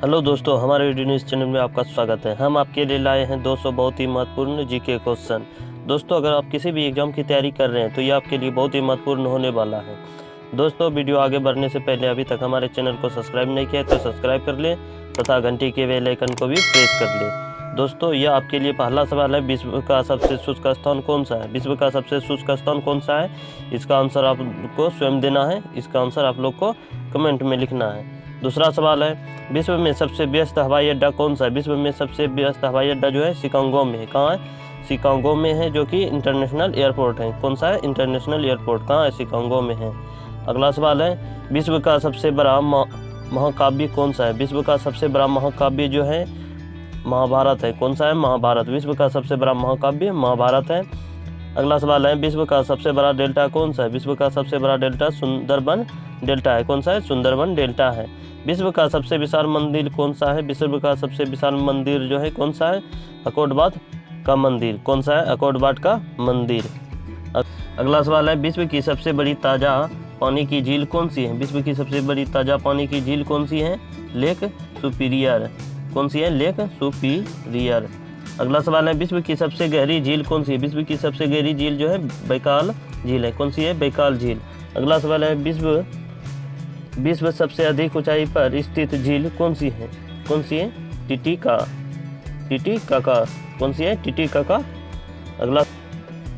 Hello दोस्तों, हमारे video news channel में आपका स्वागत है। हम आपके लिए लाए हैं 200 बहुत ही महत्वपूर्ण जीके क्वेश्चन। दोस्तों, अगर आप किसी भी एग्जाम की तैयारी कर रहे हैं तो ये आपके लिए बहुत ही महत्वपूर्ण होने वाला है। दोस्तों, वीडियो आगे बढ़ने से पहले अभी तक हमारे चैनल को सब्सक्राइब नहीं किया है तो सब्सक्राइब कर लें तथा घंटी के बेल आइकन को भी प्रेस कर लें। दोस्तों, यह आपके लिए पहला सवाल है, विश्व का सबसे शुष्क स्थान कौन सा है? विश्व का सबसे शुष्क स्थान कौन सा है? इसका आंसर आपको स्वयं देना है। इसका आंसर आप लोग को कमेंट में लिखना है। दूसरा सवाल है, विश्व में सबसे व्यस्त हवाई अड्डा कौन सा है? विश्व में सबसे व्यस्त हवाई अड्डा जो है शिकागो में है। कहाँ है? शिकागो में है, जो कि इंटरनेशनल एयरपोर्ट है। कौन सा है? International airport. कहाँ है? शिकागो में है। अगला सवाल है, विश्व का सबसे बड़ा महाकाव्य कौन सा है? विश्व का सबसे बड़ा महाकाव्य जो है महाभारत है। कौन सा है? महाभारत। विश्व का सबसे बड़ा महाकाव्य महाभारत है। अगला सवाल है, विश्व का सबसे बड़ा डेल्टा कौन सा है? विश्व का सबसे बड़ा डेल्टा सुंदरबन डेल्टा है। कौन सा है? सुंदरबन डेल्टा है। विश्व का सबसे विशाल मंदिर कौन सा है? विश्व का सबसे विशाल मंदिर जो है कौन सा है? अकोटबाद का मंदिर। कौन सा है? अकोटबाद का मंदिर। अगला सवाल है, विश्व की सबसे बड़ी ताज़ा पानी की झील कौन सी है? विश्व की सबसे बड़ी ताज़ा पानी की झील कौन सी है? Lake superior. कौन सी है? Lake superior. अगला सवाल है, विश्व की सबसे गहरी झील कौन सी है? विश्व की सबसे गहरी झील जो है बैकाल झील है। कौन सी है? बैकाल झील। अगला सवाल है, विश्व सबसे अधिक ऊंचाई पर स्थित झील कौन सी है? कौन सी है? टिटिकाका। कौन सी है? टिटिकाका।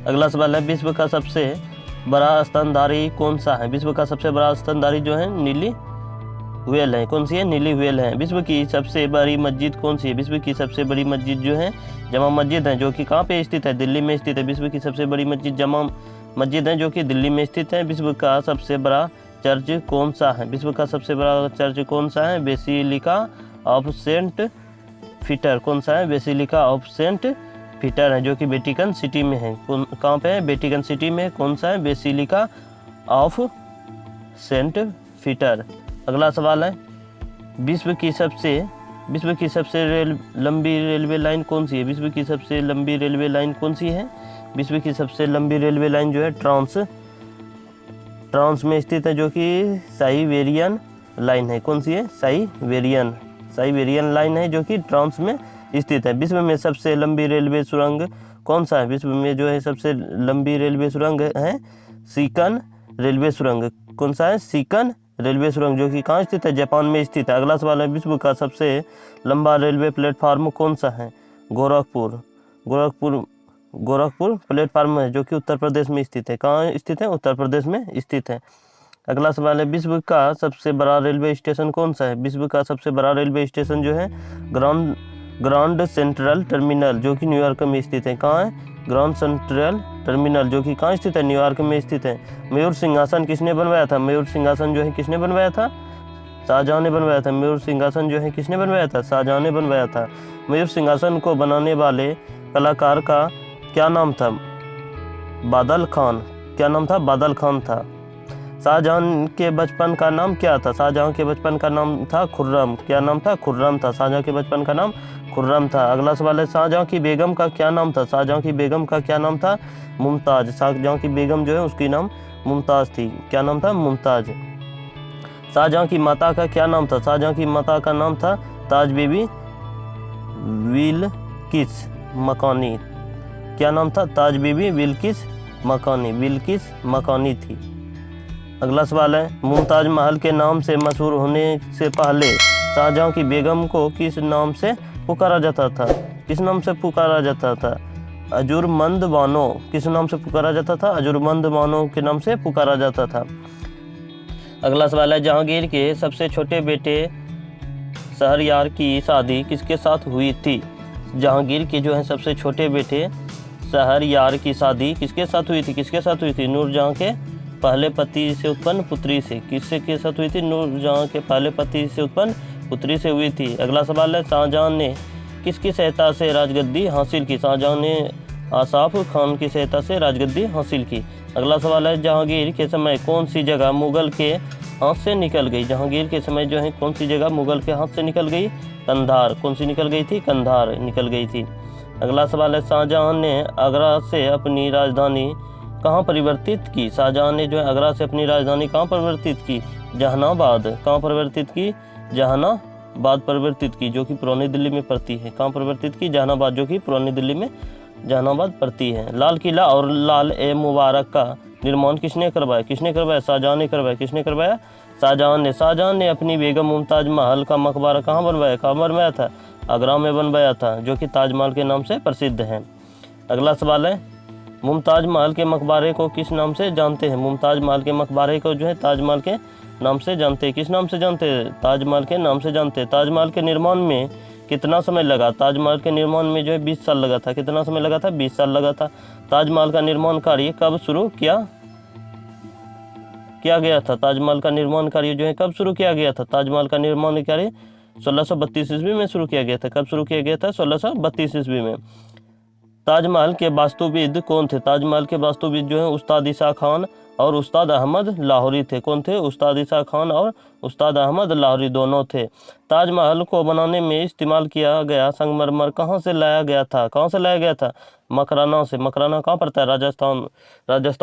अगला सवाल है, विश्व का सबसे बड़ा स्तनधारी कौन सा है? विश्व का सबसे बड़ा स्तनधारी जो है नीली व्हेल है। कौन सी है? नीली व्हेल है। विश्व की सबसे बड़ी मस्जिद कौन सी है? विश्व की सबसे बड़ी मस्जिद जो है जमा मस्जिद है, जो कि कहाँ पे स्थित है? दिल्ली में स्थित है। विश्व की सबसे बड़ी मस्जिद जमा मस्जिद है, जो कि दिल्ली में स्थित है। विश्व का सबसे बड़ा चर्च कौन सा है? विश्व का सबसे बड़ा चर्च कौन सा है? Basilica of saint Peter. कौन सा है? बेसिलिका ऑफ सेंट पीटर है, जो कि वेटिकन सिटी में है। कहाँ पे है? वेटिकन सिटी में। कौन सा है? Basilica of saint Peter. अगला सवाल है, विश्व की सबसे लंबी रेलवे लाइन कौन सी है? विश्व की सबसे लंबी रेलवे लाइन कौन सी है? विश्व की सबसे लंबी रेलवे लाइन जो है ट्रांस में स्थित है, जो कि साइबेरियन लाइन है। कौन सी है? साइबेरियन लाइन है, जो कि ट्रांस में स्थित है। विश्व में सबसे लंबी रेलवे सुरंग कौन सा है? विश्व में जो है सबसे लंबी रेलवे सुरंग है सिकन रेलवे सुरंग। कौन सा है? सिकन रेलवे सुरंग, जो कि कहाँ स्थित है? जापान में स्थित है। अगला सवाल है, विश्व का सबसे लंबा रेलवे प्लेटफार्म कौन सा है? गोरखपुर प्लेटफार्म है, जो कि उत्तर प्रदेश में स्थित है। कहाँ स्थित है? उत्तर प्रदेश में स्थित है। अगला सवाल है, विश्व का सबसे बड़ा रेलवे स्टेशन कौन सा है? विश्व का सबसे बड़ा रेलवे स्टेशन जो है ग्रांड सेंट्रल टर्मिनल, जो कि न्यूयॉर्क में स्थित है। कहाँ है? ग्रांड सेंट्रल टर्मिनल, जो कि कहाँ स्थित है? न्यूयॉर्क में स्थित है। मयूर सिंहासन किसने बनवाया था? मयूर सिंहासन जो है किसने बनवाया था? शाहजहां ने बनवाया था। मयूर सिंहासन जो है किसने बनवाया था? शाहजहां ने बनवाया था। मयूर सिंहासन को बनाने वाले कलाकार का क्या नाम था? बादल खान। क्या नाम था? बादल खान था। शाहजहां के बचपन का नाम क्या था? शाहजहां के बचपन का नाम था खुर्रम। क्या नाम था? खुर्रम था। शाहजहां के बचपन का नाम खुर्रम था। अगला सवाल है, शाहजहां की बेगम का क्या नाम था? शाहजहां की बेगम का क्या नाम था? मुमताज। शाहजहां की बेगम जो है उसकी नाम मुमताज थी। क्या नाम था? मुमताज। शाहजहां की माता का क्या नाम था? शाहजहां की माता का नाम था ताज बीबी बिल्किस मकानी। क्या नाम था? ताज बीबी बिल्किस मकानी थी। अगला सवाल है, मुमताज महल के नाम से मशहूर होने से पहले शाहजहां की बेगम को किस नाम से पुकारा जाता था? किस नाम से पुकारा जाता था? अजुरमंद बानो। किस नाम से पुकारा जाता था? अजुरमंद बानो के नाम से पुकारा जाता था। अगला सवाल है, जहांगीर के सबसे छोटे बेटे शहरयार की शादी किसके साथ हुई थी? जहांगीर के जो है सबसे छोटे बेटे शहरयार की शादी किसके साथ हुई थी? किसके साथ हुई थी? नूरजहां के पहले पति से उत्पन्न पुत्री से। किससे के साथ हुई थी? नूरजहां के पहले पति से उत्पन्न पुत्री से हुई थी। अगला सवाल है, शाहजहां ने किसकी सहायता से राजगद्दी हासिल की? शाहजहां ने आसाफ खान की सहायता से राजगद्दी हासिल की। अगला सवाल है, जहांगीर के समय कौन सी जगह मुगल के हाथ से निकल गई? जहांगीर के समय जो है कौन सी जगह मुगल के हाथ से निकल गई? कंधार। कौन सी निकल गई थी? कंधार निकल गई थी। अगला सवाल है, शाहजहां ने आगरा से अपनी राजधानी कहाँ परिवर्तित की? शाहजहां ने जो है आगरा से अपनी राजधानी कहाँ परिवर्तित की? जहानाबाद। कहाँ परिवर्तित की? जहानाबाद। बाद परिवर्तित की, जो कि पुरानी दिल्ली में पड़ती है। कहाँ परिवर्तित की? जहानाबाद, जो कि पुरानी दिल्ली में जहानाबाद पड़ती है। लाल किला और लाल ए मुबारक का निर्माण किसने करवाया? किसने करवाया? शाहजहां ने करवाया। किसने करवाया? शाहजहां ने। शाहजहां ने अपनी बेगम मुमताज महल का मकबरा कहाँ बनवाया? कहाँ बनवाया था? आगरा में बनवाया था, जो कि ताजमहल के नाम से प्रसिद्ध है। अगला सवाल है, मुमताज महल के मकबरे को किस नाम से जानते हैं? मुमताज महल के मकबरे को जो है ताजमहल के नाम से जानते हैं। किस नाम से जानते हैं? ताजमहल के नाम से जानते हैं। ताजमहल के निर्माण में कितना समय लगा? ताजमहल के निर्माण में जो है 20 साल लगा था। कितना समय लगा था? 20 साल लगा था। ताजमहल का निर्माण कार्य कब शुरू किया गया था? ताजमहल का निर्माण कार्य जो है कब शुरू किया गया था? ताजमहल का निर्माण कार्य 1632 ईस्वी में शुरू किया गया था। कब शुरू किया गया था? 1632 ईस्वी में। ताजमहल के वास्तुविद कौन थे? ताजमहल के वास्तुविद जो है उस्ताद ईसा खान और उस्ताद अहमद लाहौरी थे। कौन थे? उस्ताद ईसा खान और उस्ताद अहमद लाहौरी दोनों थे। ताजमहल को बनाने में इस्तेमाल किया गया संगमरमर कहाँ से लाया गया था? कहाँ से लाया गया था? मकराना से। मकराना कहाँ पड़ता है? राजस्थान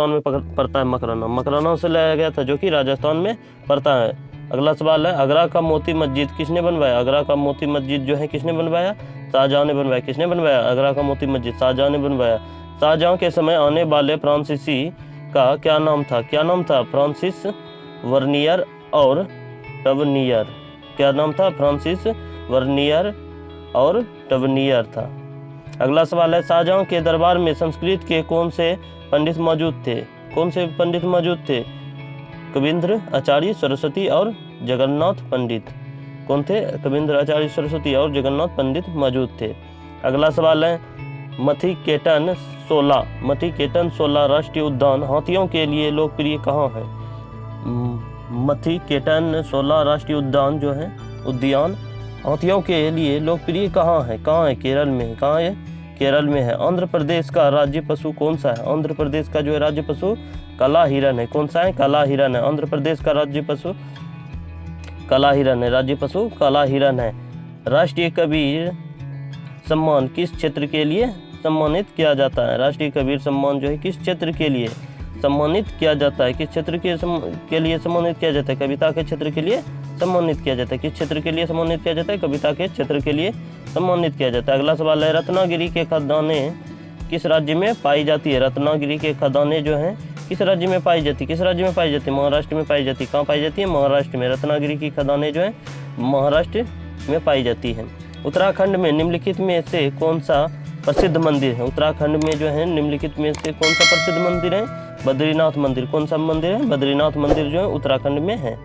में पड़ता है मकराना। मकराना से लाया गया था, जो कि राजस्थान में पड़ता है। अगला सवाल है, आगरा का मोती मस्जिद किसने बनवाया? आगरा का मोती मस्जिद जो है किसने बनवाया? शाहजहां ने बनवाया। किसने बनवाया? आगरा का मोती मस्जिद शाहजहां ने बनवाया। शाहजहां के समय आने वाले फ्रांसीसी का क्या नाम था? क्या नाम था? फ्रांसिस वर्नियर और टवनियर। क्या नाम था? फ्रांसिस वर्नियर और टवनियर था। अगला सवाल है, शाहजहां के दरबार में संस्कृत के कौन से पंडित मौजूद थे? कौन से पंडित मौजूद थे? कविंद्र, आचार्य, सरस्वती और जगन्नाथ पंडित। कौन थे? कविंद्र, आचार्य, सरस्वती और जगन्नाथ पंडित मौजूद थे। अगला सवाल है, मथिकेटन 16 राष्ट्रीय उद्यान हाथियों के लिए लोकप्रिय कहाँ है? मथिकेटन 16 राष्ट्रीय उद्यान जो है उद्यान हाथियों के लिए लोकप्रिय कहाँ है? कहाँ है? केरल में। कहाँ है? केरल में है। आंध्र प्रदेश का राज्य पशु कौन सा है? आंध्र प्रदेश का जो है राज्य पशु काला हिरन है। कौन सा है? काला हिरन है। आंध्र प्रदेश का राज्य पशु काला हिरन है। राज्य पशु काला हिरन है। राष्ट्रीय कबीर सम्मान किस क्षेत्र के लिए सम्मानित किया जाता है? राष्ट्रीय कबीर सम्मान जो है किस क्षेत्र के लिए सम्मानित किया जाता है? किस क्षेत्र के लिए सम्मानित किया जाता है? कविता के क्षेत्र के लिए सम्मानित किया जाता है। किस क्षेत्र के लिए सम्मानित किया जाता है? कविता के क्षेत्र के लिए सम्मानित किया जाता है। अगला सवाल है, रत्नागिरी के खदाने किस राज्य में पाई जाती है? रत्नागिरी के खदाने जो है किस राज्य में पाई जाती है? किस राज्य में पाई जाती है? महाराष्ट्र में पाई जाती है। कहाँ पाई जाती है? महाराष्ट्र में। रत्नागिरी की खदानें जो है महाराष्ट्र में पाई जाती है। उत्तराखंड में निम्नलिखित में से कौन सा प्रसिद्ध मंदिर है? उत्तराखंड में जो है निम्नलिखित में से कौन सा प्रसिद्ध मंदिर है? बद्रीनाथ मंदिर। कौन सा मंदिर है? बद्रीनाथ मंदिर जो है उत्तराखंड में है।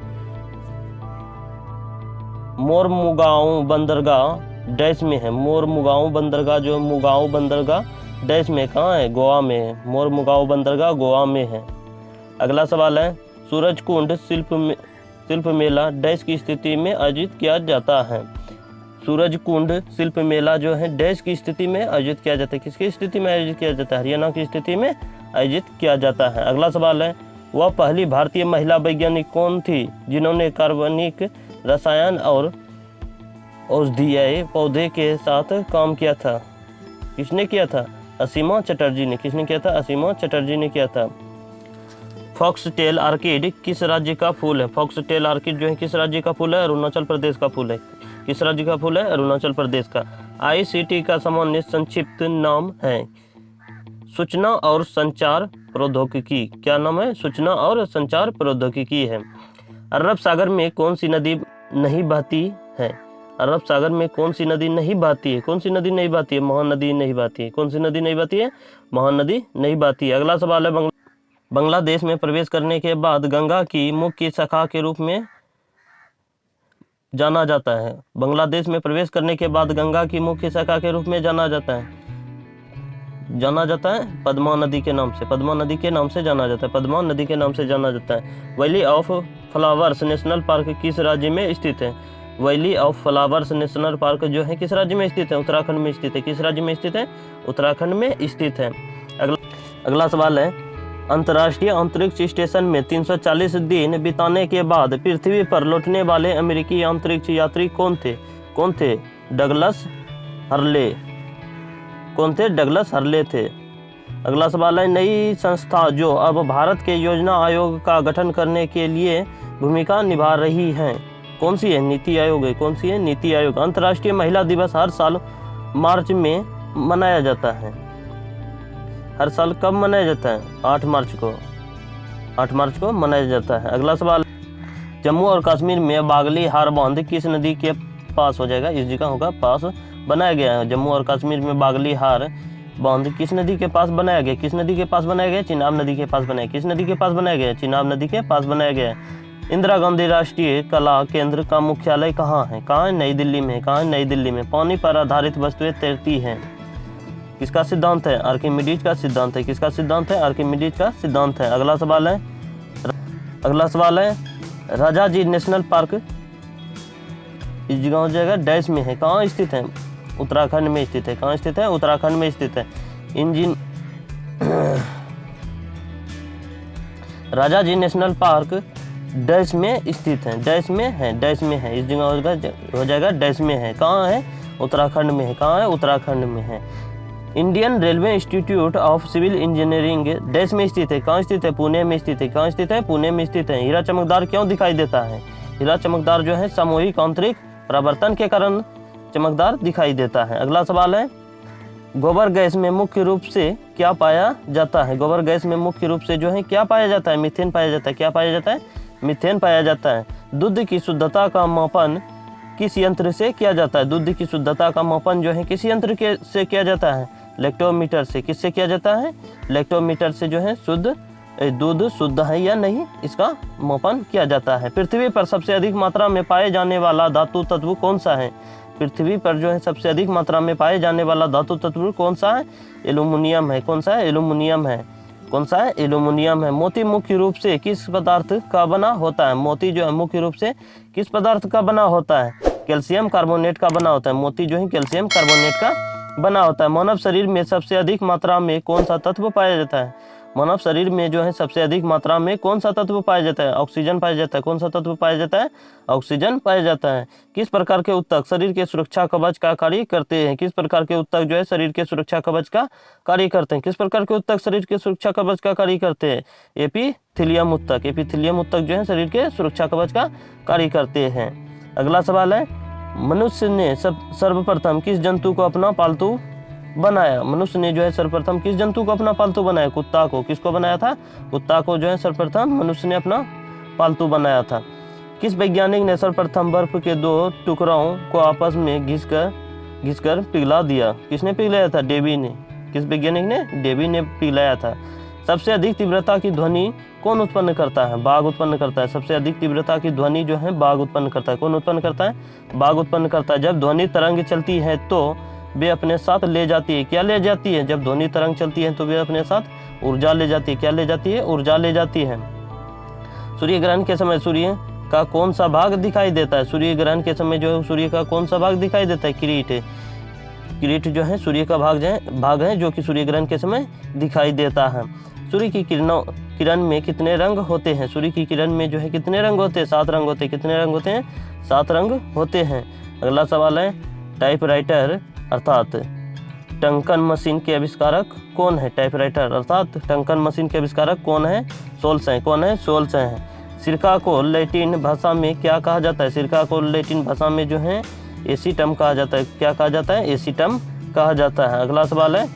मोरमुगांव बंदरगाह डैश में है। मोरमुगांव बंदरगाह जो मुगांव बंदरगाह डैश में कहाँ है? गोवा में है। मोरमुगांव बंदरगाह गोवा में है। अगला सवाल है, सूरजकुंड शिल्प मेला डैश की स्थिति में आयोजित किया जाता है? सूरजकुंड शिल्प मेला जो है डैश की स्थिति में आयोजित किया जाता है? किसकी स्थिति में आयोजित किया जाता है? हरियाणा की स्थिति में आयोजित किया जाता है। अगला सवाल है, वह पहली भारतीय महिला वैज्ञानिक कौन थी जिन्होंने कार्बनिक रसायन और औषधीय पौधे के साथ काम किया था? किसने किया था? असीमा चटर्जी ने। किसने किया था? असीमा चटर्जी ने किया था। फॉक्सटेल ऑर्किड किस राज्य का फूल है? फॉक्सटेल ऑर्किड जो है किस राज्य का फूल है? अरुणाचल प्रदेश का फूल है। किस राज्य का फूल है? अरुणाचल प्रदेश का। ICT का सामान्य संक्षिप्त नाम है सूचना और संचार प्रौद्योगिकी। क्या नाम है? सूचना और संचार प्रौद्योगिकी है। अरब सागर में कौन सी नदी नहीं बहती है? अरब सागर में कौन सी नदी नहीं बहती है? कौन सी नदी नहीं बहती है? महानदी नहीं बहती है। कौन सी नदी नहीं बहती है? महानदी नहीं बहती है। अगला सवाल है, बांग्लादेश में प्रवेश करने के बाद गंगा की मुख्य शाखा के रूप में जाना जाता है। बांग्लादेश में प्रवेश करने के बाद गंगा की मुख्य शाखा के रूप में जाना जाता है पद्मा नदी के नाम से। पद्मा नदी के नाम से जाना जाता है। पद्मा नदी के नाम से जाना जाता है। Valley of flowers national park किस राज्य में स्थित है? Valley of flowers national park जो है किस राज्य में स्थित है? उत्तराखंड में स्थित है। किस राज्य में स्थित है? उत्तराखंड में स्थित है। अगला सवाल है, अंतर्राष्ट्रीय अंतरिक्ष स्टेशन में 340 दिन बिताने के बाद पृथ्वी पर लौटने वाले अमेरिकी अंतरिक्ष यात्री कौन थे? कौन थे? Douglas Hurley. कौन थे? डगलस हर्ले थे। अगला सवाल है, नई संस्था जो अब भारत के योजना आयोग का गठन करने के लिए भूमिका निभा रही हैं कौन सी है? नीति आयोग है। कौन सी है? नीति आयोग। अंतर्राष्ट्रीय महिला दिवस हर साल मार्च में मनाया जाता है। हर साल कब मनाया जाता है? 8 मार्च को। 8 मार्च को मनाया जाता है। अगला सवाल, जम्मू और कश्मीर में बागली हार बांध किस नदी के पास हो जाएगा? इस जगह होगा पास बनाया गया है। जम्मू और कश्मीर में बागली हार बांध किस नदी के पास बनाया गया? किस नदी के पास बनाया गया? चिनाब नदी के पास बनाया। किस नदी के पास बनाया गया? चिनाब नदी के पास बनाया गया है। इंदिरा गांधी राष्ट्रीय कला केंद्र का मुख्यालय कहाँ है? कहाँ है? नई दिल्ली में। कहाँ है? नई दिल्ली में। पानी पर आधारित वस्तुएं तैरती हैं। किसका सिद्धांत है? आर्किमिडीज का सिद्धांत है। किसका सिद्धांत है? आर्किमिडीज का सिद्धांत है। अगला सवाल है राजाजी नेशनल पार्क इस जगह हो जाएगा डैश में है। कहाँ स्थित है? उत्तराखंड में स्थित है। कहाँ स्थित है? उत्तराखंड में स्थित है। राजाजी नेशनल पार्क डैश में स्थित है। डैश में है। डैश में है। इस जगह हो जाएगा डैश में है। कहाँ है? उत्तराखंड में है। कहाँ है? उत्तराखंड में है। Indian railway institute of civil engineering dash में स्थित है। कहाँ स्थित है? पुणे में स्थित है। कहाँ स्थित है? पुणे में स्थित है। हीरा चमकदार क्यों दिखाई देता है? हीरा चमकदार जो है सामूहिक आंतरिक परावर्तन के कारण चमकदार दिखाई देता है। अगला सवाल है, गोबर गैस में मुख्य रूप से क्या पाया जाता है? गोबर गैस में मुख्य रूप से जो है क्या पाया जाता है? मीथेन पाया जाता है। क्या पाया जाता है? मीथेन पाया जाता है। दूध की शुद्धता का मापन किस यंत्र से किया जाता है? दूध की शुद्धता का मापन जो है किस यंत्र के से किया जाता है? लैक्टोमीटर से। किससे किया जाता है? लैक्टोमीटर से जो है दूध शुद्ध है या नहीं इसका मापन किया जाता है। पृथ्वी पर सबसे अधिक मात्रा में पाए जाने वाला धातु तत्व कौन सा है? पृथ्वी पर जो है सबसे अधिक मात्रा में पाए जाने वाला धातु तत्व कौन सा है? एल्यूमिनियम है। कौन सा है? एल्यूमिनियम है। कौन सा है? एल्यूमिनियम है। मोती मुख्य रूप से किस पदार्थ का बना होता है? मोती जो है मुख्य रूप से किस पदार्थ का बना होता है? कैल्शियम कार्बोनेट का बना होता है। मोती जो है कैल्शियम कार्बोनेट का बना होता है। मानव शरीर में सबसे अधिक मात्रा में कौन सा तत्व पाया जाता है? मानव शरीर में जो है सबसे अधिक मात्रा में कौन सा तत्व पाया जाता है? ऑक्सीजन पाया जाता है। कौन सा तत्व पाया जाता है? ऑक्सीजन पाया जाता है। किस प्रकार के ऊतक शरीर के सुरक्षा कवच का कार्य करते हैं? किस प्रकार के ऊतक जो है शरीर के सुरक्षा कवच का कार्य करते हैं? किस प्रकार के ऊतक शरीर के सुरक्षा कवच का कार्य करते हैं? एपिथेलियम ऊतक। एपिथेलियम ऊतक जो है शरीर के सुरक्षा कवच का कार्य करते हैं। अगला सवाल है, मनुष्य ने सर्वप्रथम किस जंतु को अपना पालतू बनाया? मनुष्य ने जो है सर्वप्रथम किस जंतु को अपना पालतू बनाया? कुत्ता को। किसको बनाया था? कुत्ता को जो है सर्वप्रथम मनुष्य ने अपना पालतू बनाया था। किस वैज्ञानिक ने सर्वप्रथम बर्फ के 2 टुकड़ों को आपस में घिसकर पिघला दिया? किसने पिघलाया था? डेवी ने। किस वैज्ञानिक ने? डेवी ने पिघलाया था। सबसे अधिक तीव्रता की ध्वनि कौन उत्पन्न करता है? बाघ उत्पन्न करता है। सबसे अधिक तीव्रता की ध्वनि जो है बाघ उत्पन्न करता है। कौन उत्पन्न करता है? बाघ उत्पन्न करता है। जब ध्वनि तरंग चलती है तो वे अपने साथ ले जाती है। क्या ले जाती है? जब ध्वनि तरंग चलती है तो वे अपने साथ ऊर्जा ले जाती है। क्या ले जाती है? ऊर्जा ले जाती है। सूर्य ग्रहण के समय सूर्य का कौन सा भाग दिखाई देता है? सूर्य ग्रहण के समय जो है सूर्य का कौन सा भाग दिखाई देता है? किरीट। किरीट जो है सूर्य का भाग है जो कि सूर्य ग्रहण के समय दिखाई देता है। सूर्य की किरण में कितने रंग होते हैं? सूर्य की किरण में जो है कितने रंग होते हैं? 7 रंग होते हैं। कितने रंग होते हैं? 7 रंग होते हैं। अगला सवाल है, टाइपराइटर अर्थात टंकन मशीन के आविष्कारक कौन है? टाइपराइटर अर्थात टंकन मशीन के आविष्कारक कौन है? सोल्स हैं। कौन है? सोल्स हैं। सिरका को लैटिन भाषा में क्या कहा जाता है? सिरका को लैटिन भाषा में जो है एसीटम कहा जाता है। क्या कहा जाता है? एसीटम कहा जाता है। अगला सवाल है,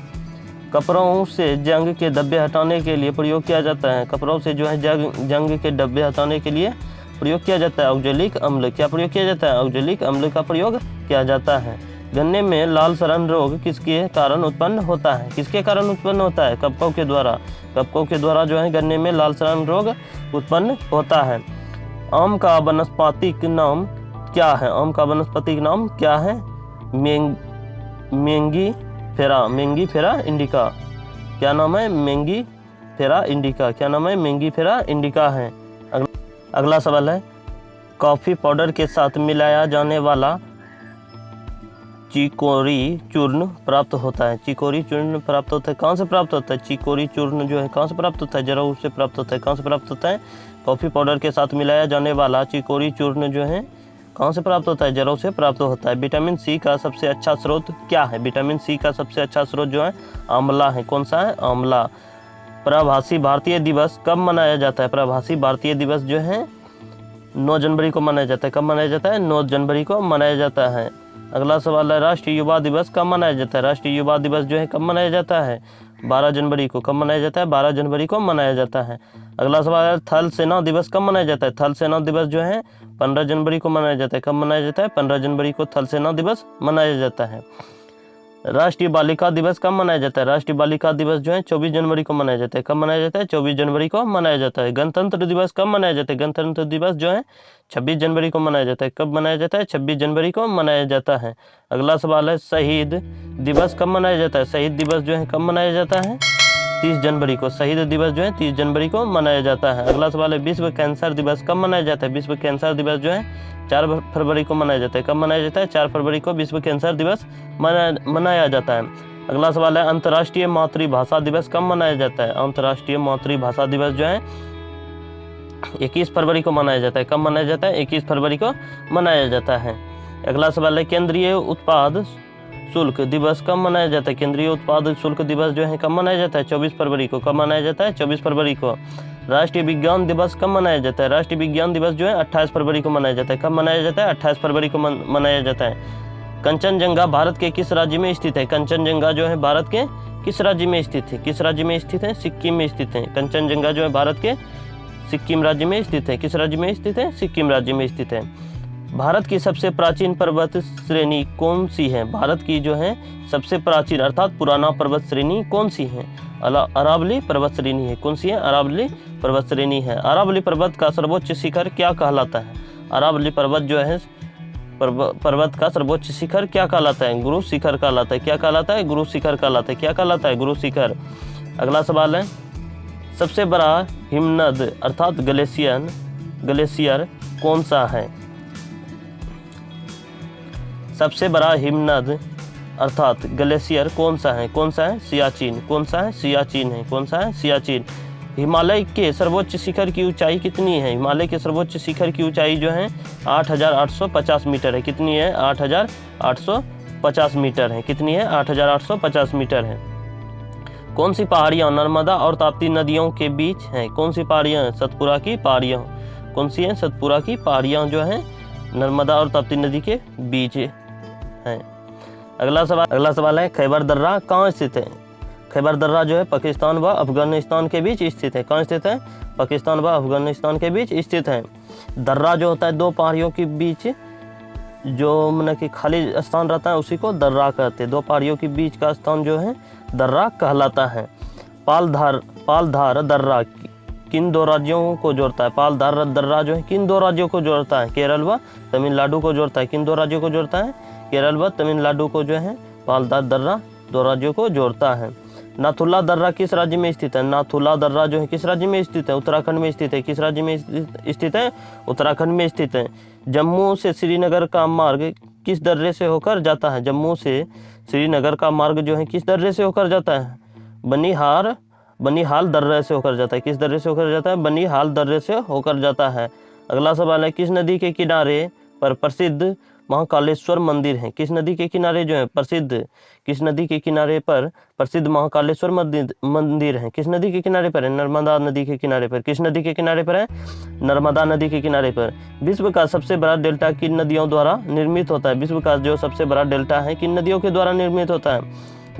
कपड़ों से जंग के धब्बे हटाने के लिए प्रयोग किया जाता है। कपड़ों से जो है जंग के धब्बे हटाने के लिए प्रयोग किया जाता है ऑक्जेलिक अम्ल। क्या प्रयोग किया जाता है? ऑक्जेलिक अम्ल का प्रयोग किया जाता है। गन्ने में लाल सड़न रोग किसके कारण उत्पन्न होता है? किसके कारण उत्पन्न होता है? कवकों के द्वारा। कवकों के द्वारा जो है गन्ने में लाल सड़न रोग उत्पन्न होता है। आम का वनस्पतिक नाम क्या है? आम का वनस्पतिक नाम क्या है? Mangifera indica. क्या नाम है? Mangifera indica. क्या नाम है? मेंगीफेरा इंडिका है। अगला सवाल है, कॉफी पाउडर के साथ मिलाया जाने वाला चिकोरी चूर्ण प्राप्त होता है। चिकोरी चूर्ण प्राप्त होता है। कहाँ से प्राप्त होता है? चिकोरी चूर्ण जो है कहाँ से प्राप्त होता है? जराऊ से प्राप्त होता है। कहाँ से प्राप्त होता है? कॉफ़ी पाउडर के साथ मिलाया जाने वाला चिकोरी चूर्ण जो है कहाँ से प्राप्त होता है? जराऊ से प्राप्त होता है। विटामिन सी का सबसे अच्छा स्रोत क्या है? विटामिन सी का सबसे अच्छा स्रोत जो है आंवला है। कौन सा है? आंवला। प्रवासी भारतीय दिवस कब मनाया जाता है? प्रवासी भारतीय दिवस जो है 9 जनवरी को मनाया जाता है। कब मनाया जाता है? 9 जनवरी को मनाया जाता है। अगला सवाल है, राष्ट्रीय युवा दिवस कब मनाया जाता है? राष्ट्रीय युवा दिवस जो है कब मनाया जाता है? 12 जनवरी को। कब मनाया जाता है? 12 जनवरी को मनाया जाता है। अगला सवाल है, थल सेना दिवस कब मनाया जाता है? थल सेना दिवस जो है 15 जनवरी को मनाया जाता है। कब मनाया जाता है? 15 जनवरी को थल सेना दिवस मनाया जाता है। राष्ट्रीय बालिका दिवस कब मनाया जाता है? राष्ट्रीय बालिका दिवस जो है 24 जनवरी को मनाया जाता है। कब मनाया जाता है? 24 जनवरी को मनाया जाता है। गणतंत्र दिवस कब मनाया जाता है? गणतंत्र दिवस जो है 26 जनवरी को मनाया जाता है। कब मनाया जाता है? 26 जनवरी को मनाया जाता है। अगला सवाल है, शहीद दिवस कब मनाया जाता है? शहीद दिवस जो है कब मनाया जाता है? 30 जनवरी को। शहीद दिवस जो है 30 जनवरी को मनाया जाता है। अगला सवाल है, विश्व कैंसर दिवस कब मनाया जाता है? विश्व कैंसर दिवस जो है 4 फरवरी को मनाया जाता है। कब मनाया जाता है? 4 फरवरी को विश्व कैंसर दिवस मनाया जाता है। अगला सवाल है, अंतर्राष्ट्रीय मातृभाषा दिवस कब मनाया जाता है? अंतर्राष्ट्रीय मातृभाषा दिवस जो है 21 फरवरी को मनाया जाता है। कब मनाया जाता है? 21 फरवरी को मनाया जाता है। अगला सवाल है, केंद्रीय उत्पाद शुल्क दिवस कब मनाया जाता है? केंद्रीय उत्पाद शुल्क दिवस जो है कब मनाया जाता है? 24 फरवरी को। कब मनाया जाता है? 24 फरवरी को। राष्ट्रीय विज्ञान दिवस कब मनाया जाता है? राष्ट्रीय विज्ञान दिवस जो है 28 फरवरी को मनाया जाता है। कब मनाया जाता है? 28 फरवरी को मनाया जाता है। कंचनजंगा भारत के किस राज्य में स्थित है? कंचनजंगा जो है भारत के किस राज्य में स्थित है? किस राज्य में स्थित है? सिक्किम में स्थित है। कंचनजंगा जो है भारत के सिक्किम राज्य में स्थित है। किस राज्य में स्थित है? सिक्किम राज्य में स्थित है। भारत की सबसे प्राचीन पर्वत श्रेणी कौन सी है? भारत की जो है सबसे प्राचीन अर्थात पुराना पर्वत श्रेणी कौन सी है? अरावली पर्वत श्रेणी है। कौन सी है? अरावली पर्वत श्रेणी है। अरावली पर्वत का सर्वोच्च शिखर क्या कहलाता है? अरावली पर्वत जो है पर्वत का सर्वोच्च शिखर क्या कहलाता है? गुरु शिखर कहलाता है। क्या कहलाता है? गुरु शिखर कहलाता है। क्या कहलाता है? गुरु शिखर। अगला सवाल है, सबसे बड़ा हिमनद अर्थात ग्लेशियर कौन सा है? सबसे बड़ा हिमनद अर्थात ग्लेशियर कौन सा है? कौन सा है? सियाचिन। कौन सा है? सियाचिन है। कौन सा है? सियाचिन। हिमालय के सर्वोच्च शिखर की ऊंचाई कितनी है? हिमालय के सर्वोच्च शिखर की ऊंचाई जो है 8,850 मीटर है। कितनी है? 8,850 मीटर है। कितनी है? 8,850 मीटर है। कौन सी पहाड़ियाँ नर्मदा और ताप्ती नदियों के बीच हैं? कौन सी पहाड़ियाँ हैं? सतपुरा की पहाड़ियाँ। कौन सी हैं? सतपुरा की पहाड़ियाँ जो हैं नर्मदा और ताप्ती नदी के बीच हैं। अगला सवाल है, खैबर दर्रा कहाँ स्थित है? खैबर दर्रा जो है पाकिस्तान व अफगानिस्तान के बीच स्थित है। कहाँ स्थित है? पाकिस्तान व अफगानिस्तान के बीच स्थित है। दर्रा जो होता है दो पहाड़ियों के बीच जो मतलब कि खाली स्थान रहता है उसी को दर्रा कहते हैं। दो पहाड़ियों के बीच का स्थान जो है दर्रा कहलाता है। पालधार दर्रा किन दो राज्यों को जोड़ता है? पालधार दर्रा जो है किन दो राज्यों को जोड़ता है? केरल व तमिलनाडु को जोड़ता है। किन दो राज्यों को जोड़ता है? केरल व तमिलनाडु को जो है पालधार दर्रा दो राज्यों को जोड़ता है। नाथुला दर्रा किस राज्य में स्थित है? नाथुला दर्रा जो है किस राज्य में स्थित है? उत्तराखंड में स्थित है। किस राज्य में स्थित है? उत्तराखंड में स्थित है। जम्मू से श्रीनगर का मार्ग किस दर्रे से होकर जाता है? जम्मू से श्रीनगर का मार्ग जो है किस दर्रे से होकर जाता है? बनिहाल दर्रे से होकर जाता है। किस दर्रे से होकर जाता है? बनिहाल दर्रे से होकर जाता है। अगला सवाल है, किस नदी के किनारे पर प्रसिद्ध महाकालेश्वर मंदिर है? किस नदी के किनारे जो है किस नदी के किनारे पर प्रसिद्ध महाकालेश्वर मंदिर है? किस नदी के किनारे पर है? नर्मदा नदी के किनारे पर। किस नदी के किनारे पर है? नर्मदा नदी के किनारे पर। विश्व का सबसे बड़ा डेल्टा किन नदियों द्वारा निर्मित होता है? विश्व का जो सबसे बड़ा डेल्टा है किन नदियों के द्वारा निर्मित होता है?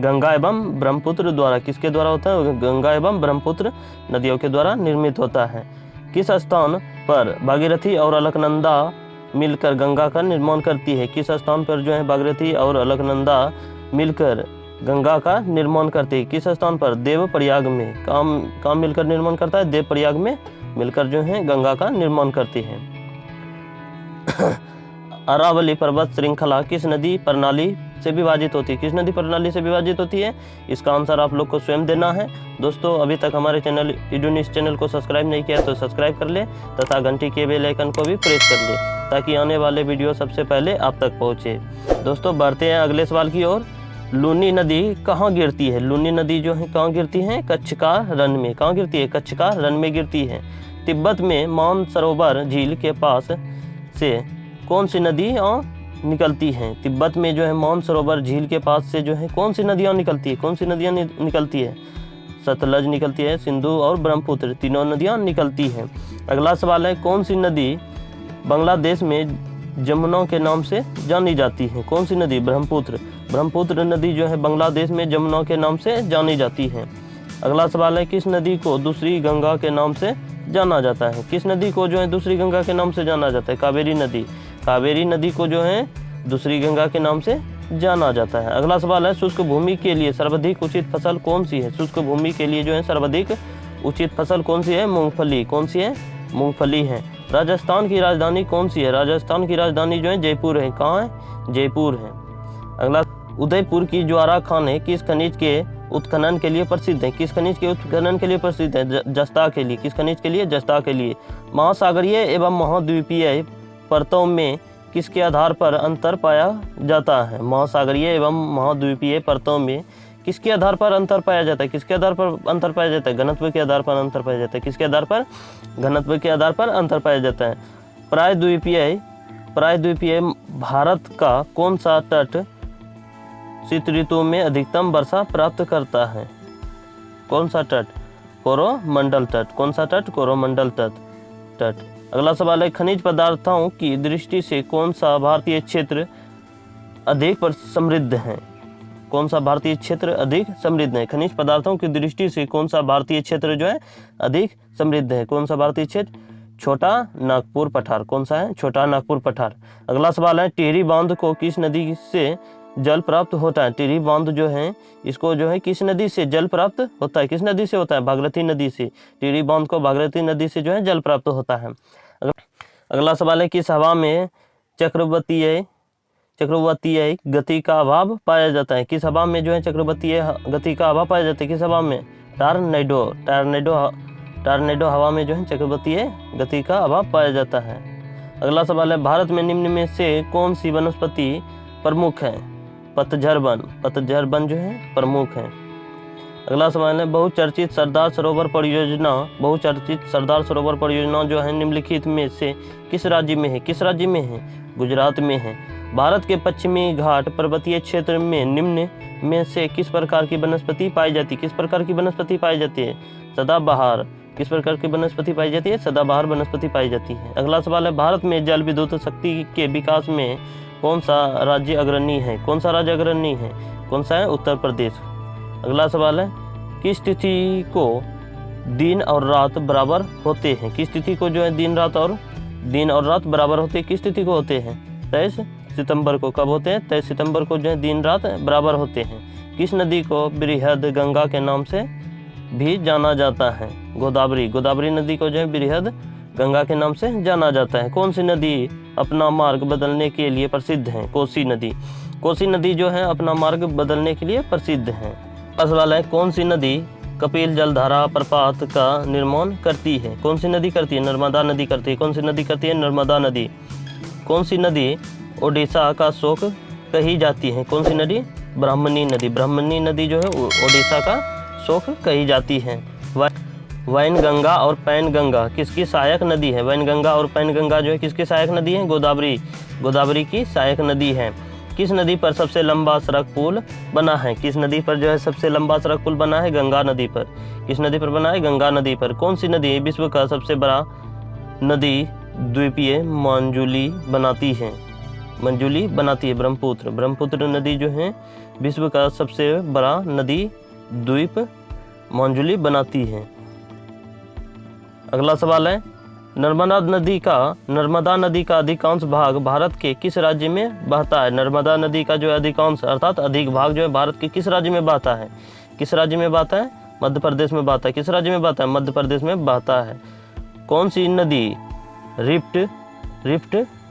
गंगा एवं ब्रह्मपुत्र द्वारा। किसके द्वारा होता है? गंगा एवं ब्रह्मपुत्र नदियों के द्वारा निर्मित होता है। किस स्थान पर भागीरथी और अलकनंदा मिलकर गंगा का निर्माण करती है? किस स्थान पर जो है भागीरथी और अलकनंदा मिलकर गंगा का निर्माण करती है? किस स्थान पर? देवप्रयाग में। काम मिलकर निर्माण करता है? देवप्रयाग में मिलकर जो है गंगा का निर्माण करती है। अरावली पर्वत श्रृंखला किस नदी प्रणाली से विभाजित होती है? किस नदी प्रणाली से विभाजित होती है? इसका आंसर आप लोग को स्वयं देना है। दोस्तों अभी तक हमारे चैनल ईडू न्यूज़ चैनल को सब्सक्राइब नहीं किया तो सब्सक्राइब कर ले तथा घंटी के बेल आइकन को भी प्रेस कर ले ताकि आने वाले वीडियो सबसे पहले आप तक पहुँचे। दोस्तों बढ़ते हैं अगले सवाल की ओर। लूनी नदी कहाँ गिरती है? लूनी नदी जो है कहाँ गिरती है? कच्छ का रण में। कहाँ गिरती है? कच्छ का रण में गिरती है। तिब्बत में मानसरोवर झील के पास से कौन सी नदियाँ निकलती हैं? तिब्बत में जो है मानसरोवर झील के पास से जो है कौन सी नदियाँ निकलती है? कौन सी नदियाँ निकलती है? सतलज निकलती है, सिंधु और ब्रह्मपुत्र तीनों नदियाँ निकलती हैं। अगला सवाल है, कौन सी नदी बांग्लादेश में जमुना के नाम से जानी जाती है? कौन सी नदी? ब्रह्मपुत्र। ब्रह्मपुत्र नदी जो है बांग्लादेश में जमुना के नाम से जानी जाती है। अगला सवाल है, किस नदी को दूसरी गंगा के नाम से जाना जाता है? किस नदी को जो है दूसरी गंगा के नाम से जाना जाता है? कावेरी नदी। कावेरी नदी को जो है दूसरी गंगा के नाम से जाना जाता है। अगला सवाल है, शुष्क भूमि के लिए सर्वाधिक उचित फसल कौन सी है? शुष्क भूमि के लिए जो है सर्वाधिक उचित फसल कौन सी है? मूंगफली। कौन सी है? मूंगफली है। राजस्थान की राजधानी कौन सी है? राजस्थान की राजधानी जो है जयपुर है। कहाँ है? जयपुर है। अगला, उदयपुर की ज्वारा खानें किस खनिज के उत्खनन के लिए प्रसिद्ध है? किस खनिज के उत्खनन के लिए प्रसिद्ध है? जस्ता के लिए। किस खनिज के लिए? जस्ता के लिए। महासागरीय एवं महाद्वीपीय परतों में किसके आधार पर अंतर पाया जाता है? महासागरीय एवं महाद्वीपीय परतों में किसके आधार पर अंतर पाया जाता है? किसके आधार पर अंतर पाया जाता है? घनत्व के आधार पर अंतर पाया जाता है। किसके आधार पर? घनत्व के आधार पर अंतर पाया जाता है। प्रायद्वीपीय भारत का कौन सा तट शीत ऋतु में अधिकतम वर्षा प्राप्त करता है? कौन सा तट? कोरोमंडल तट। कौन सा तट? कोरोमंडल तट। अगला सवाल है, खनिज पदार्थों की दृष्टि से कौन सा भारतीय क्षेत्र अधिक समृद्ध है? कौन सा भारतीय क्षेत्र अधिक समृद्ध है? खनिज पदार्थों की दृष्टि से कौन सा भारतीय क्षेत्र जो है अधिक समृद्ध है? कौन सा भारतीय क्षेत्र? छोटा नागपुर पठार। कौन सा है? छोटा नागपुर पठार। अगला सवाल है, टिहरी बांध को किस नदी से जल प्राप्त होता है? टिहरी बांध जो है इसको जो है किस नदी से जल प्राप्त होता है? किस नदी से होता है? भागीरथी नदी से। टिहरी बांध को भागीरथी नदी से जो है जल प्राप्त होता है। अगला सवाल है, किस हवा में चक्रवातीय गति का अभाव पाया जाता है? किस हवा में जो है चक्रवातीय गति का अभाव पाया जाता है? किस हवा में? टॉर्नेडो हवा में जो है चक्रवातीय गति का अभाव पाया जाता है। अगला सवाल है, भारत में निम्न में से कौन सी वनस्पति प्रमुख है? पतझड़ वन जो है प्रमुख है। अगला सवाल है, बहुचर्चित सरदार सरोवर परियोजना जो है निम्नलिखित में से किस राज्य में है? किस राज्य में है? गुजरात में है। भारत के पश्चिमी घाट पर्वतीय क्षेत्र में निम्न में से किस प्रकार की वनस्पति पाई जाती है? किस प्रकार की वनस्पति पाई जाती है? सदाबहार। किस प्रकार की वनस्पति पाई जाती है? सदाबहार वनस्पति पाई जाती है। अगला सवाल है, भारत में जल विद्युत शक्ति के विकास में कौन सा राज्य अग्रणी है? कौन सा राज्य अग्रणी है? कौन सा है? उत्तर प्रदेश। अगला सवाल है, किस तिथि को दिन और रात बराबर होते हैं? किस तिथि को जो है दिन और रात बराबर होते हैं? किस तिथि को होते हैं? 23 सितंबर को। कब होते हैं? 23 सितंबर को जो है दिन रात बराबर होते हैं। किस नदी को बृहद गंगा के नाम से भी जाना जाता है? गोदावरी नदी को जो है बृहद गंगा के नाम से जाना जाता है। कौन सी नदी अपना मार्ग बदलने के लिए प्रसिद्ध है? कोसी नदी जो है अपना मार्ग बदलने के लिए प्रसिद्ध है। सवाल है, कौन सी नदी कपिल जलधारा प्रपात का निर्माण करती है? कौन सी नदी करती है? नर्मदा नदी करती है। कौन सी नदी करती है? नर्मदा नदी। कौन सी नदी ओडिशा का शोक कही जाती है? कौन सी नदी? ब्राह्मणी नदी जो है ओडिशा का शोक कही जाती है। वैनगंगा और पैनगंगा किसकी सहायक नदी है? वैनगंगा और पैनगंगा जो है किसकी सहायक नदी है? गोदावरी की सहायक नदी है। किस नदी पर सबसे लंबा सड़क पुल बना है? किस नदी पर जो है सबसे लंबा सड़क पुल बना है? गंगा नदी पर। किस नदी पर बना है? गंगा नदी पर। कौन सी नदी विश्व का सबसे बड़ा नदी द्वीपीय मंजूली बनाती है? ब्रह्मपुत्र नदी जो है विश्व का सबसे बड़ा नदी द्वीप मंजूली बनाती है। अगला सवाल है, नर्मदा नदी का अधिकांश भाग भारत के किस राज्य में बहता है? नर्मदा नदी का जो अधिकांश अर्थात अधिक भाग जो है भारत के किस राज्य में बहता है? किस राज्य में बहता है? मध्य प्रदेश में बहता है। किस राज्य में बहता है? मध्य प्रदेश में बहता है। कौन सी नदी रिफ्ट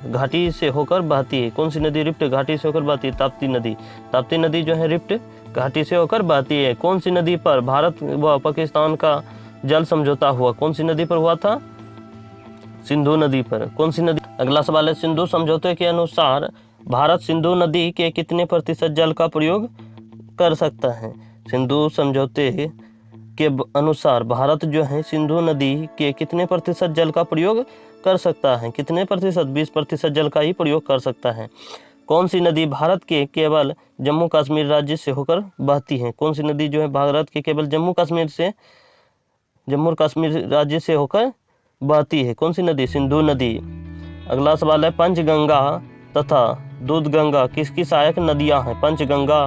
घाटी से होकर बहती है? कौन सी नदी रिफ्ट घाटी से होकर बहती है? ताप्ती नदी जो है रिफ्ट घाटी से होकर बहती है। कौन सी नदी पर भारत व पाकिस्तान का जल समझौता हुआ? कौन सी नदी पर हुआ था? सिंधु नदी पर। कौन सी नदी? अगला सवाल है, सिंधु समझौते के अनुसार भारत सिंधु नदी के कितने प्रतिशत जल का प्रयोग कर सकता है? सिंधु समझौते के अनुसार भारत जो है सिंधु नदी के कितने प्रतिशत जल का प्रयोग कर सकता है? कितने प्रतिशत? 20% जल का ही प्रयोग कर सकता है। कौन सी नदी भारत के केवल जम्मू कश्मीर राज्य से होकर बहती है? कौन सी नदी जो है भारत के केवल जम्मू कश्मीर राज्य से होकर बहती है? कौन सी नदी? सिंधु नदी। अगला सवाल है पंचगंगा तथा दूधगंगा किसकी सहायक नदियां हैं? पंचगंगा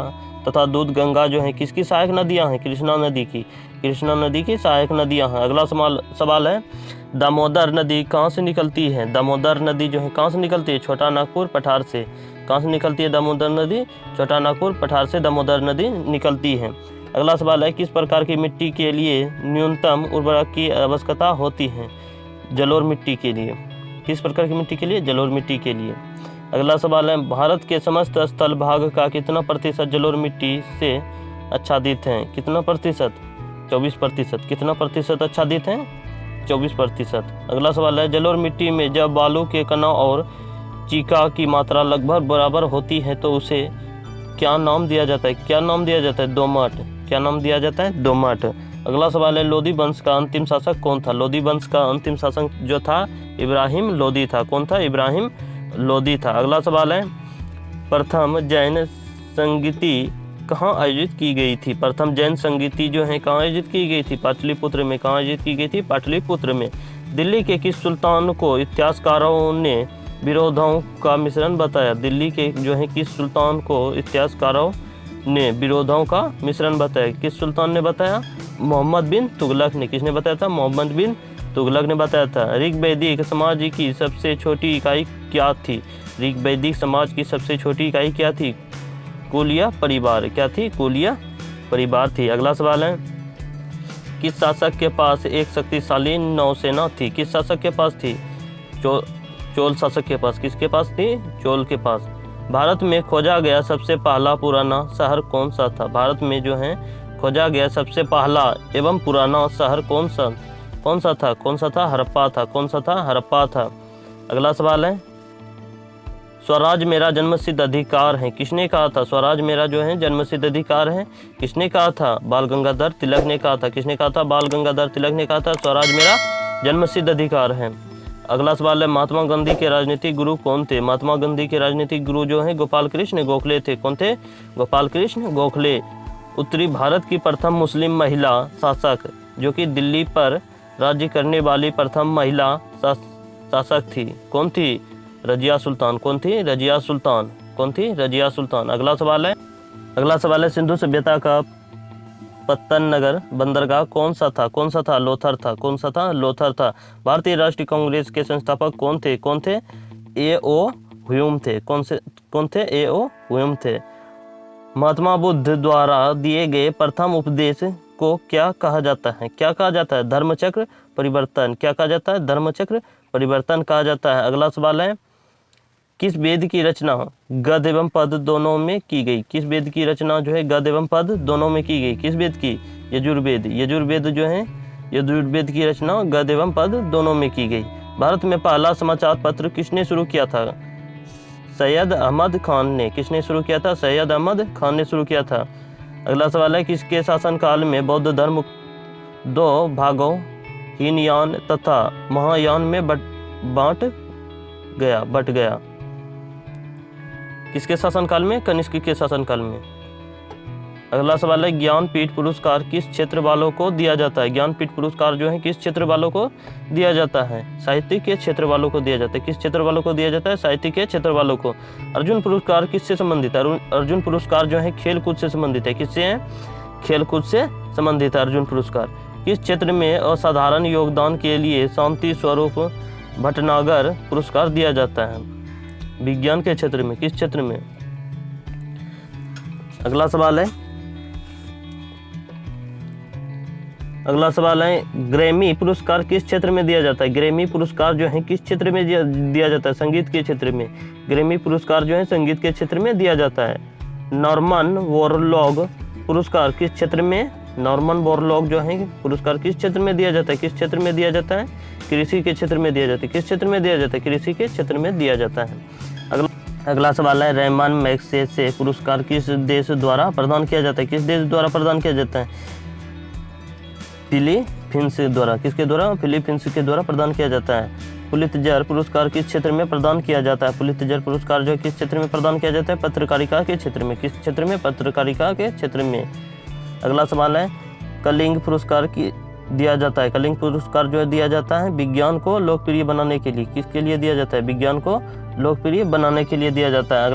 तथा दूधगंगा जो है किसकी सहायक नदियां हैं? कृष्णा नदी की सहायक नदियां हैं। अगला सवाल है दामोदर नदी कहाँ से निकलती है? दामोदर नदी जो है कहाँ से निकलती है? छोटा नागपुर पठार से। कहाँ से निकलती है दामोदर नदी? छोटा नागपुर पठार से दामोदर नदी निकलती है। अगला सवाल है किस प्रकार की मिट्टी के लिए न्यूनतम उर्वरक की आवश्यकता होती है? जलोढ़ मिट्टी के लिए। किस प्रकार की मिट्टी के लिए? जलोढ़ मिट्टी के लिए। अगला सवाल है भारत के समस्त स्थल भाग का कितना प्रतिशत जलोढ़ मिट्टी से आच्छादित है? कितना प्रतिशत? 24%। कितना प्रतिशत आच्छादित है? 24%। अगला सवाल है जलोढ़ मिट्टी में जब बालू के कणों और चीका की मात्रा लगभग बराबर होती है तो उसे क्या नाम दिया जाता है? क्या नाम दिया जाता है? दोमट। क्या नाम दिया जाता है? दोमट। अगला सवाल है लोदी वंश का अंतिम शासक कौन था? लोदी वंश का अंतिम शासक जो था इब्राहिम लोदी था। कौन था? इब्राहिम लोदी था। अगला सवाल है प्रथम जैन संगीति कहाँ आयोजित की गई थी? प्रथम जैन संगीति जो है कहाँ आयोजित की गई थी? पाटलिपुत्र में। कहाँ आयोजित की गई थी? पाटलिपुत्र में। दिल्ली के किस सुल्तान को इतिहासकारों ने विरोधों का मिश्रण बताया? दिल्ली के जो है किस सुल्तान को इतिहासकारों ने विरोधों का मिश्रण बताया? किस सुल्तान ने बताया? मोहम्मद बिन तुगलक ने। किसने बताया था? मोहम्मद बिन तुगलक ने बताया था। ऋग्वैदिक समाज की सबसे छोटी इकाई क्या थी? ऋग्वैदिक समाज की सबसे छोटी इकाई क्या थी? कुलीय परिवार। क्या थी? कुलीय परिवार थी। अगला सवाल है किस शासक के पास एक शक्तिशाली नौसेना थी? किस शासक के पास थी? चोल शासक के पास। किसके पास थी? चोल के पास। भारत में खोजा गया सबसे पहला पुराना शहर कौन सा था? भारत में जो है खोजा गया सबसे पहला एवं पुराना शहर कौन सा था? हड़प्पा था। कौन सा था? हड़प्पा था। अगला सवाल है स्वराज मेरा जन्मसिद्ध अधिकार है किसने कहा था? स्वराज मेरा जो है जन्मसिद्ध अधिकार है किसने कहा था? बाल गंगाधर तिलक ने कहा था। किसने कहा था? बाल गंगाधर तिलक ने कहा था स्वराज मेरा जन्मसिद्ध अधिकार है। अगला सवाल है महात्मा गांधी के राजनीतिक गुरु कौन थे? महात्मा गांधी के राजनीतिक गुरु जो है गोपाल कृष्ण गोखले थे। कौन थे? गोपाल कृष्ण गोखले। उत्तरी भारत की प्रथम मुस्लिम महिला शासक जो कि दिल्ली पर राज्य करने वाली प्रथम महिला शासक थी कौन थी? रजिया सुल्तान। कौन थी? रजिया सुल्तान। कौन थी? रजिया सुल्तान। अगला सवाल है सिंधु सभ्यता का पत्तन नगर बंदरगाह कौन सा था? लोथर था। कौन सा था? लोथर था। भारतीय राष्ट्रीय कांग्रेस के संस्थापक कौन थे? ए.ओ. ह्यूम थे। कौन थे? ए.ओ. ह्यूम थे। महात्मा बुद्ध द्वारा दिए गए प्रथम उपदेश को क्या कहा जाता है? क्या कहा जाता है? धर्मचक्र परिवर्तन। क्या कहा जाता है? धर्मचक्र परिवर्तन कहा जाता है। अगला सवाल है किस वेद की रचना गद्य एवं पद दोनों में की गई? किस वेद की रचना जो है गद्य एवं पद दोनों में की गई? किस वेद की? यजुर्वेद। यजुर्वेद जो है यजुर्वेद की रचना गद्य एवं पद दोनों में की गई। भारत में पहला समाचार पत्र किसने शुरू किया था? सैयद अहमद खान ने। किसने शुरू किया था? सैयद अहमद खान ने शुरू किया था। अगला सवाल है किसके शासनकाल में बौद्ध धर्म 2 भागों हीनयान तथा महायान में बट गया? किसके शासनकाल में? कनिष्क के शासनकाल में। अगला सवाल है ज्ञानपीठ पुरस्कार किस क्षेत्र वालों को दिया जाता है? ज्ञानपीठ पुरस्कार जो है किस क्षेत्र वालों को दिया जाता है? साहित्य के क्षेत्र वालों को दिया जाता है। किस क्षेत्र वालों को दिया जाता है? साहित्य के क्षेत्र वालों को। अर्जुन पुरस्कार किससे संबंधित है? अर्जुन पुरस्कार जो है खेलकूद से संबंधित है। किससे है? खेलकूद से संबंधित है अर्जुन पुरस्कार। किस क्षेत्र में असाधारण योगदान के लिए शांति स्वरूप भटनागर पुरस्कार दिया जाता है? विज्ञान के क्षेत्र में। किस क्षेत्र में? अगला सवाल है ग्रैमी पुरस्कार किस क्षेत्र में दिया जाता है? ग्रैमी पुरस्कार जो है किस क्षेत्र में दिया जाता है? संगीत के क्षेत्र में। ग्रैमी पुरस्कार जो है संगीत के क्षेत्र में दिया जाता है। नॉर्मन बोरलॉग पुरस्कार किस क्षेत्र में? नॉर्मन बोरलॉग जो है पुरस्कार किस क्षेत्र में दिया जाता है? किस क्षेत्र में दिया जाता है? कृषि के क्षेत्र में दिया जाता है। किस क्षेत्र में दिया जाता है? कृषि के क्षेत्र में दिया जाता है। अगला सवाल है रेमन मैगसेसे पुरस्कार किस देश द्वारा प्रदान किया जाता है? किस देश द्वारा प्रदान किया जाता है? फिलीपींस द्वारा। किसके द्वारा? फिलीपींस के द्वारा प्रदान किया जाता है। पुलित्जर पुरस्कार किस क्षेत्र में प्रदान किया जाता है? पुलित्जर पुरस्कार जो किस क्षेत्र में प्रदान किया जाता है? पत्रकारिता के क्षेत्र में। किस क्षेत्र में? पत्रकारिता के क्षेत्र में। अगला सवाल है कलिंग पुरस्कार दिया जाता है? कलिंग पुरस्कार जो है दिया जाता है विज्ञान को लोकप्रिय बनाने के लिए। किसके लिए दिया जाता है? विज्ञान को लोकप्रिय बनाने के लिए दिया जाता है।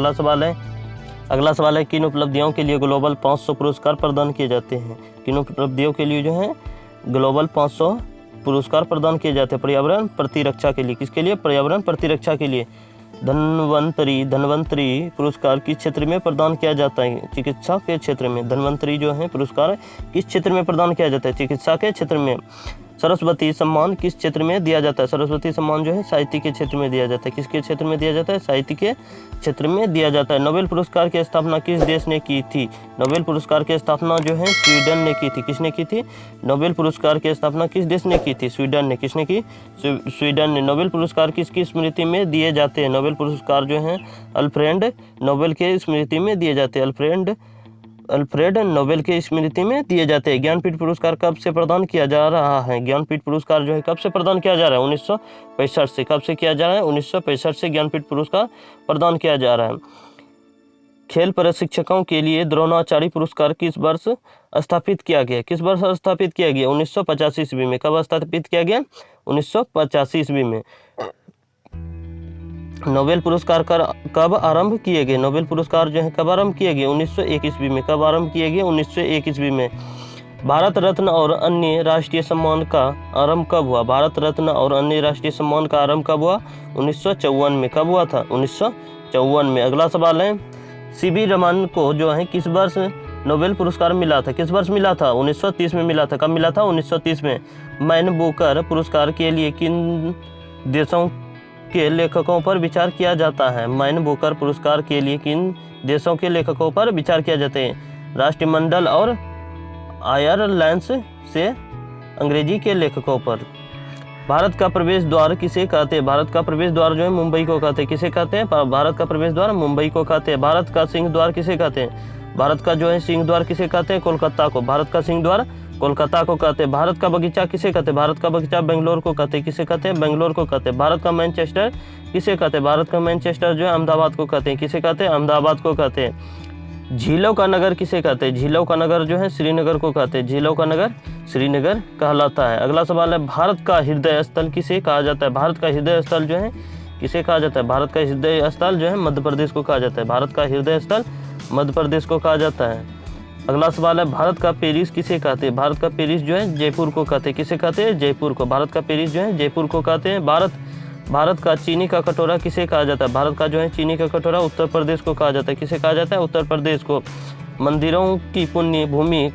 अगला सवाल है किन उपलब्धियों के लिए ग्लोबल 500 पुरस्कार प्रदान किए जाते हैं? किन उपलब्धियों के लिए जो है ग्लोबल 500 पुरस्कार प्रदान किए जाते हैं? पर्यावरण प्रतिरक्षा के लिए। किसके लिए? पर्यावरण प्रतिरक्षा के लिए। धन्वंतरी पुरस्कार किस क्षेत्र में प्रदान किया जाता है? चिकित्सा के क्षेत्र में। धन्वंतरी जो है पुरस्कार किस क्षेत्र में प्रदान किया जाता है? चिकित्सा के क्षेत्र में। सरस्वती सम्मान किस क्षेत्र में दिया जाता है? सरस्वती सम्मान जो है साहित्य के क्षेत्र में दिया जाता है। किसके क्षेत्र में दिया जाता है? साहित्य के क्षेत्र में दिया जाता है। नोबेल पुरस्कार की स्थापना किस देश ने की थी? नोबेल पुरस्कार की स्थापना जो है स्वीडन ने की थी। किसने की थी? नोबेल पुरस्कार की स्थापना किस देश ने की थी? स्वीडन ने। किसने की? स्वीडन ने। नोबेल पुरस्कार किसकी स्मृति में दिए जाते हैं? नोबेल पुरस्कार जो है अल्फ्रेड नोबेल के स्मृति में दिए जाते हैं। अल्फ्रेड नोबेल के स्मृति में दिए जाते हैं। ज्ञानपीठ पुरस्कार कब से प्रदान किया जा रहा है? ज्ञानपीठ पुरस्कार जो है कब से प्रदान किया जा रहा है? 1965 से। कब से किया जा रहा है? 1965 से ज्ञानपीठ पुरस्कार प्रदान किया जा रहा है। खेल प्रशिक्षकों के लिए द्रोणाचार्य पुरस्कार किस वर्ष स्थापित किया गया? किस वर्ष स्थापित किया गया? 1985 ईस्वी में। कब स्थापित किया गया? 1985 ईस्वी में। नोबेल पुरस्कार कब आरंभ किए गए? नोबेल पुरस्कार जो है कब आरंभ किए गए? 1901 ईस्वी में। कब आरंभ किए गए? 1901 ईस्वी में। भारत रत्न और अन्य राष्ट्रीय सम्मान का आरंभ कब हुआ? भारत रत्न और अन्य राष्ट्रीय सम्मान का आरंभ कब हुआ? 1954 में। कब हुआ था? 1954 में। अगला सवाल है सीवी रमन को जो है किस वर्ष नोबेल पुरस्कार मिला था? किस वर्ष मिला था? 1930 में मिला था। कब मिला था? 1930 में। मैन बुकर पुरस्कार के लिए किन देशों के लेखकों पर विचार किया जाता है? मैन बुकर पुरस्कार के लिए किन देशों के लेखकों पर विचार किया जाता है? राष्ट्रमंडल और आयरलैंड से अंग्रेजी के लेखकों पर। भारत का प्रवेश द्वार किसे कहते हैं? भारत का प्रवेश द्वार जो है मुंबई को कहते हैं। किसे कहते हैं? भारत का प्रवेश द्वार मुंबई को कहते हैं। भारत का सिंह द्वार किसे कहते हैं? भारत का जो है सिंह द्वार किसे कहते हैं? कोलकाता को। भारत का सिंह द्वार कोलकाता को कहते हैं। भारत का बगीचा किसे कहते हैं? भारत का बगीचा बेंगलोर को कहते हैं। किसे कहते हैं? बेंगलोर को कहते हैं। भारत का मैनचेस्टर किसे कहते हैं? भारत का मैनचेस्टर जो है अहमदाबाद को कहते हैं। किसे कहते हैं? अहमदाबाद को कहते हैं। झीलों का नगर किसे कहते हैं? झीलों का नगर जो है श्रीनगर को कहते हैं। झीलों का नगर श्रीनगर कहलाता है। अगला सवाल है भारत का हृदय स्थल किसे कहा जाता है? भारत का हृदय स्थल जो है किसे कहा जाता है? भारत का हृदय स्थल जो है मध्य प्रदेश को कहा जाता है। भारत का हृदय स्थल मध्य प्रदेश को कहा जाता है। अगला सवाल है भारत का पेरिस किसे कहते हैं? भारत का पेरिस जो है जयपुर को कहते हैं। किसे कहते हैं? जयपुर को। भारत का पेरिस जो है जयपुर को कहते हैं। भारत का चीनी का कटोरा किसे कहा जाता है? भारत का जो है चीनी का कटोरा उत्तर प्रदेश को कहा जाता है। किसे कहा जाता है? उत्तर प्रदेश को। मंदिरों की पुण्य भूमि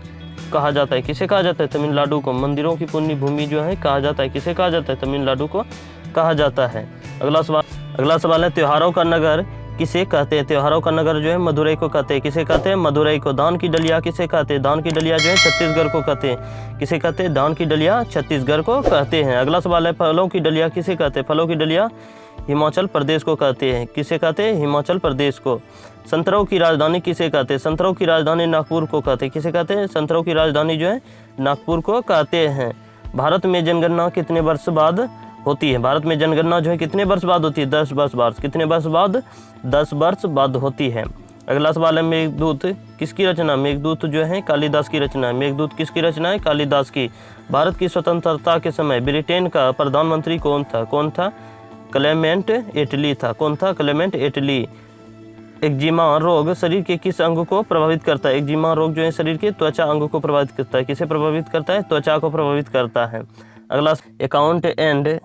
कहा जाता है। किसे कहा जाता है? तमिलनाडु को। मंदिरों की पुण्य भूमि जो है कहा जाता है। किसे कहा जाता है? तमिलनाडु को कहा जाता है। अगला सवाल है त्योहारों का नगर किसे कहते हैं? त्योहारों का नगर जो है मदुरई को कहते हैं। किसे कहते हैं? मदुरई को। धान की डलिया किसे कहते हैं? धान की डलिया जो है छत्तीसगढ़ को कहते हैं। किसे कहते हैं? धान की डलिया छत्तीसगढ़ को कहते हैं। अगला सवाल है फलों की डलिया किसे कहते हैं? फलों की डलिया हिमाचल प्रदेश को कहते हैं। किसे कहते हैं? हिमाचल प्रदेश को। संतरों की राजधानी किसे कहते हैं? संतरों की राजधानी नागपुर को कहते हैं। किसे कहते हैं? संतरों की राजधानी जो है नागपुर को कहते हैं। भारत में जनगणना कितने वर्ष बाद होती है? भारत में जनगणना जो है कितने वर्ष बाद होती है? 10 वर्ष बाद। कितने वर्ष बाद? 10 वर्ष बाद होती है। अगला सवाल है मेघदूत किसकी रचना? मेघदूत जो है कालिदास की रचना है। मेघदूत किसकी रचना है? कालिदास की। भारत की स्वतंत्रता के समय ब्रिटेन का प्रधानमंत्री कौन था? कौन था? क्लेमेंट एटली था। कौन था? क्लेमेंट एटली। एक्जिमा रोग शरीर के किस अंग को प्रभावित करता है? एक्जिमा रोग जो है शरीर के त्वचा अंग को प्रभावित करता है। किसे प्रभावित करता है? त्वचा को प्रभावित करता है। अगला अकाउंट एंड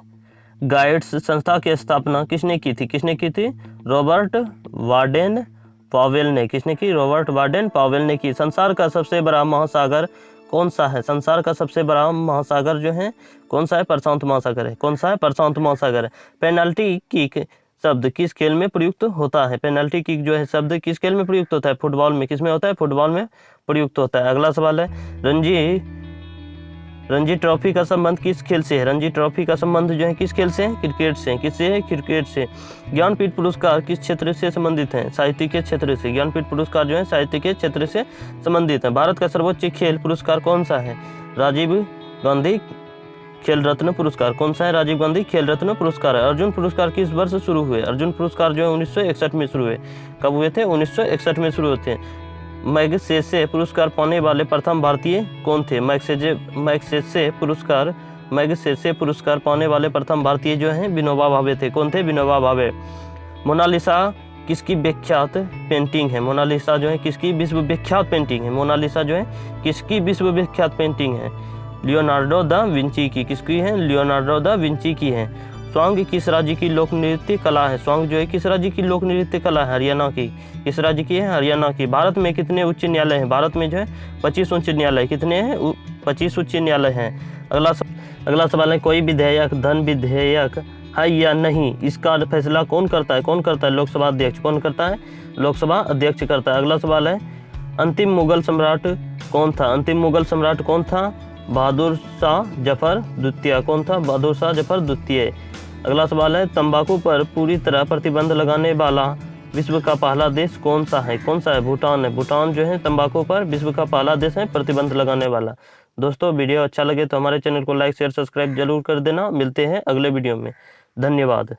गाइड्स संस्था की स्थापना किसने की थी? किसने की थी? रॉबर्ट वार्डेन पावेल ने। किसने की? रॉबर्ट वार्डेन पावेल ने की। संसार का सबसे बड़ा महासागर कौन सा है? संसार का सबसे बड़ा महासागर जो है कौन सा है? प्रशांत महासागर है। कौन सा है? प्रशांत महासागर है। पेनल्टी किक शब्द किस खेल में प्रयुक्त होता है? पेनल्टी किक जो है शब्द किस खेल में प्रयुक्त होता है? फुटबॉल में। किस में होता है? फुटबॉल में प्रयुक्त होता है। अगला सवाल है रणजी ट्रॉफी का संबंध किस खेल से है? रणजी ट्रॉफी का संबंध जो है किस खेल से है? क्रिकेट से। किससे है? क्रिकेट से। ज्ञानपीठ पुरस्कार किस क्षेत्र से संबंधित है? साहित्य के क्षेत्र से। ज्ञानपीठ पुरस्कार जो है साहित्य के क्षेत्र से संबंधित है। भारत का सर्वोच्च खेल पुरस्कार कौन सा है? राजीव गांधी खेल रत्न पुरस्कार। कौन सा है? राजीव गांधी खेल रत्न पुरस्कार है। अर्जुन पुरस्कार किस वर्ष शुरू हुए? अर्जुन पुरस्कार जो है 1961 में शुरू हुए। कब हुए थे? 1961 में शुरू होते हैं। मैगसेसे पुरस्कार पाने वाले प्रथम भारतीय कौन थे? मैगसेसे पुरस्कार पाने वाले प्रथम भारतीय जो हैं विनोबा भावे थे। कौन थे? विनोबा भावे। मोनालिसा किसकी विख्यात पेंटिंग है? मोनालिसा जो है किसकी विश्व विख्यात पेंटिंग है? मोनालिसा जो है किसकी विश्व विख्यात पेंटिंग है? लियोनार्डो दा विंची की। किसकी है? लियोनार्डो दा विंची की है। स्वांग किस राज्य की लोक नृत्य कला है? स्वांग जो है किस राज्य की लोक नृत्य कला है? हरियाणा की। किस राज्य की है? हरियाणा की। भारत में कितने उच्च न्यायालय हैं? भारत में जो है 25 उच्च न्यायालय। कितने हैं? 25 उच्च न्यायालय हैं। अगला सवाल है, कोई विधेयक धन विधेयक है या नहीं, इसका फैसला कौन करता है? कौन करता है? लोकसभा अध्यक्ष। कौन करता है? लोकसभा अध्यक्ष करता है। अगला सवाल है, अंतिम मुगल सम्राट कौन था? अंतिम मुगल सम्राट कौन था? बहादुर शाह जफर द्वितीय। कौन था? बहादुर शाह जफर द्वितीय। अगला सवाल है, तंबाकू पर पूरी तरह प्रतिबंध लगाने वाला विश्व का पहला देश कौन सा है? कौन सा है? भूटान है। भूटान जो है तंबाकू पर विश्व का पहला देश है प्रतिबंध लगाने वाला। दोस्तों वीडियो अच्छा लगे तो हमारे चैनल को लाइक शेयर सब्सक्राइब जरूर कर देना। मिलते हैं अगले वीडियो में। धन्यवाद।